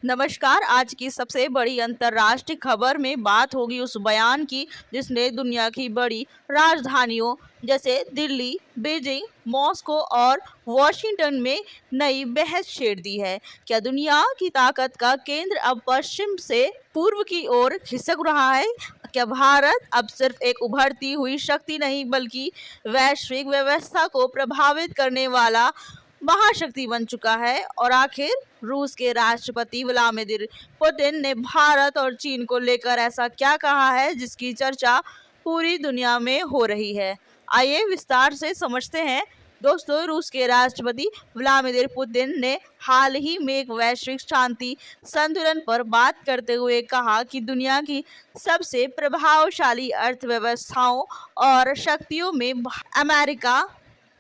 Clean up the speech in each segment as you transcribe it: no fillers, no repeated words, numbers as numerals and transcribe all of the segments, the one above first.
नमस्कार। आज की सबसे बड़ी अंतर्राष्ट्रीय खबर में बात होगी उस बयान की जिसने दुनिया की बड़ी राजधानियों जैसे दिल्ली, बीजिंग, मॉस्को और वॉशिंगटन में नई बहस छेड़ दी है। क्या दुनिया की ताकत का केंद्र अब पश्चिम से पूर्व की ओर खिसक रहा है? क्या भारत अब सिर्फ एक उभरती हुई शक्ति नहीं बल्कि वैश्विक व्यवस्था को प्रभावित करने वाला महाशक्ति बन चुका है? और आखिर रूस के राष्ट्रपति व्लादिमीर पुतिन ने भारत और चीन को लेकर ऐसा क्या कहा है जिसकी चर्चा पूरी दुनिया में हो रही है? आइए विस्तार से समझते हैं। दोस्तों, रूस के राष्ट्रपति व्लादिमीर पुतिन ने हाल ही में एक वैश्विक शांति संतुलन पर बात करते हुए कहा कि दुनिया की सबसे प्रभावशाली अर्थव्यवस्थाओं और शक्तियों में अमेरिका,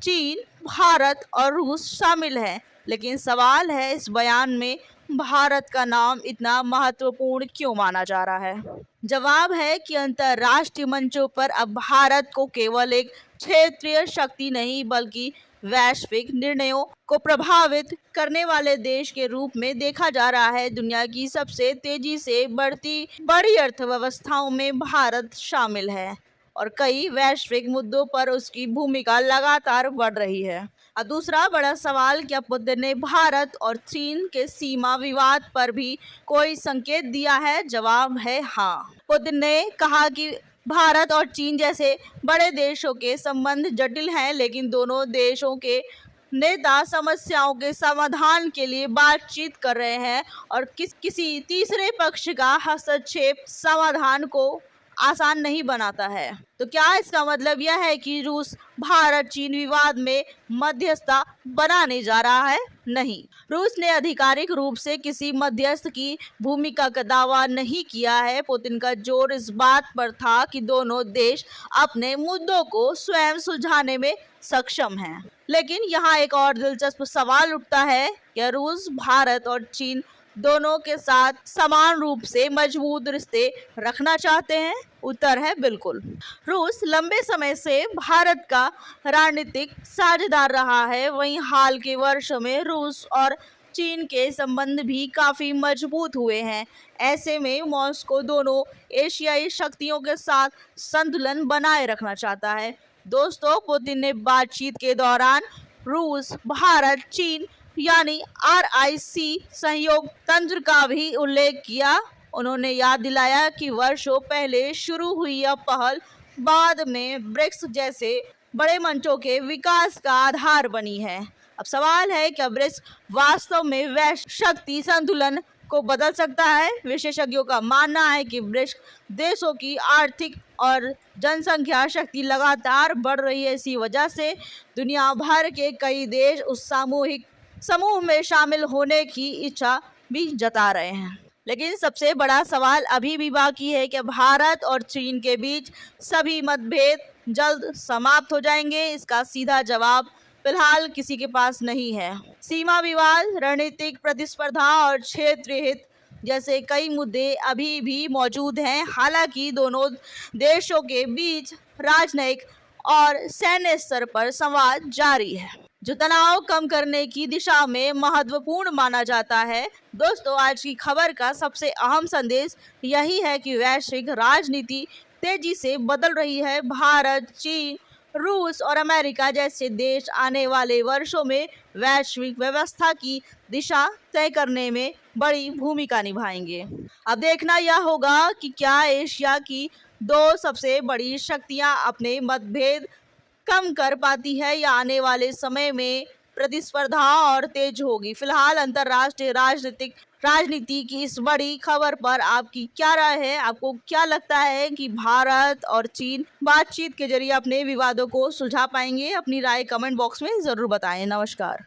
चीन, भारत और रूस शामिल है। लेकिन सवाल है, इस बयान में भारत का नाम इतना महत्वपूर्ण क्यों माना जा रहा है? जवाब है कि अंतर्राष्ट्रीय मंचों पर अब भारत को केवल एक क्षेत्रीय शक्ति नहीं बल्कि वैश्विक निर्णयों को प्रभावित करने वाले देश के रूप में देखा जा रहा है। दुनिया की सबसे तेजी से बढ़ती बड़ी अर्थव्यवस्थाओं में भारत शामिल है और कई वैश्विक मुद्दों पर उसकी भूमिका लगातार बढ़ रही है। और दूसरा बड़ा सवाल, क्या पुतिन ने भारत और चीन के सीमा विवाद पर भी कोई संकेत दिया है? जवाब है हाँ। पुतिन ने कहा कि भारत और चीन जैसे बड़े देशों के संबंध जटिल हैं, लेकिन दोनों देशों के नेता समस्याओं के समाधान के लिए बातचीत कर रहे हैं और किसी तीसरे पक्ष का हस्तक्षेप समाधान को आसान नहीं बनाता है। तो क्या इसका मतलब यह है कि रूस भारत चीन विवाद में मध्यस्थता बनाने जा रहा है? नहीं, रूस ने आधिकारिक रूप से किसी मध्यस्थ की भूमिका का दावा नहीं किया है। पुतिन का जोर इस बात पर था कि दोनों देश अपने मुद्दों को स्वयं सुलझाने में सक्षम हैं। लेकिन यहाँ एक और दिलचस्प सवाल उठता है, क्या रूस भारत और चीन दोनों के साथ समान रूप से मजबूत रिश्ते रखना चाहते हैं? उत्तर है बिल्कुल। रूस लंबे समय से भारत का रणनीतिक साझेदार रहा है। वहीं हाल के वर्षों में रूस और चीन के संबंध भी काफी मजबूत हुए हैं। ऐसे में मॉस्को दोनों एशियाई शक्तियों के साथ संतुलन बनाए रखना चाहता है। दोस्तों, पुतिन ने बातचीत के दौरान रूस भारत चीन यानी RIC सहयोग तंत्र का भी उल्लेख किया। उन्होंने याद दिलाया कि वर्षों पहले शुरू हुई यह पहल बाद में ब्रिक्स जैसे बड़े मंचों के विकास का आधार बनी है। अब सवाल है, क्या ब्रिक्स वास्तव में वैश्विक शक्ति संतुलन को बदल सकता है? विशेषज्ञों का मानना है कि ब्रिक्स देशों की आर्थिक और जनसंख्या शक्ति लगातार बढ़ रही है। इसी वजह से दुनिया भर के कई देश उस सामूहिक समूह में शामिल होने की इच्छा भी जता रहे हैं। लेकिन सबसे बड़ा सवाल अभी भी बाकी है कि भारत और चीन के बीच सभी मतभेद जल्द समाप्त हो जाएंगे। इसका सीधा जवाब फिलहाल किसी के पास नहीं है। सीमा विवाद, रणनीतिक प्रतिस्पर्धा और क्षेत्रीय हित जैसे कई मुद्दे अभी भी मौजूद हैं। हालांकि दोनों देशों के बीच राजनयिक और सैन्य स्तर पर संवाद जारी है, जो तनाव कम करने की दिशा में महत्वपूर्ण माना जाता है। दोस्तों, आज की खबर का सबसे अहम संदेश यही है कि वैश्विक राजनीति तेजी से बदल रही है। भारत, चीन, रूस और अमेरिका जैसे देश आने वाले वर्षों में वैश्विक व्यवस्था की दिशा तय करने में बड़ी भूमिका निभाएंगे। अब देखना यह होगा कि क्या एशिया की दो सबसे बड़ी शक्तियां अपने मतभेद कम कर पाती है या आने वाले समय में प्रतिस्पर्धा और तेज होगी। फिलहाल अंतर्राष्ट्रीय राजनीति की इस बड़ी खबर पर आपकी क्या राय है? आपको क्या लगता है कि भारत और चीन बातचीत के जरिए अपने विवादों को सुलझा पाएंगे? अपनी राय कमेंट बॉक्स में जरूर बताएं। नमस्कार।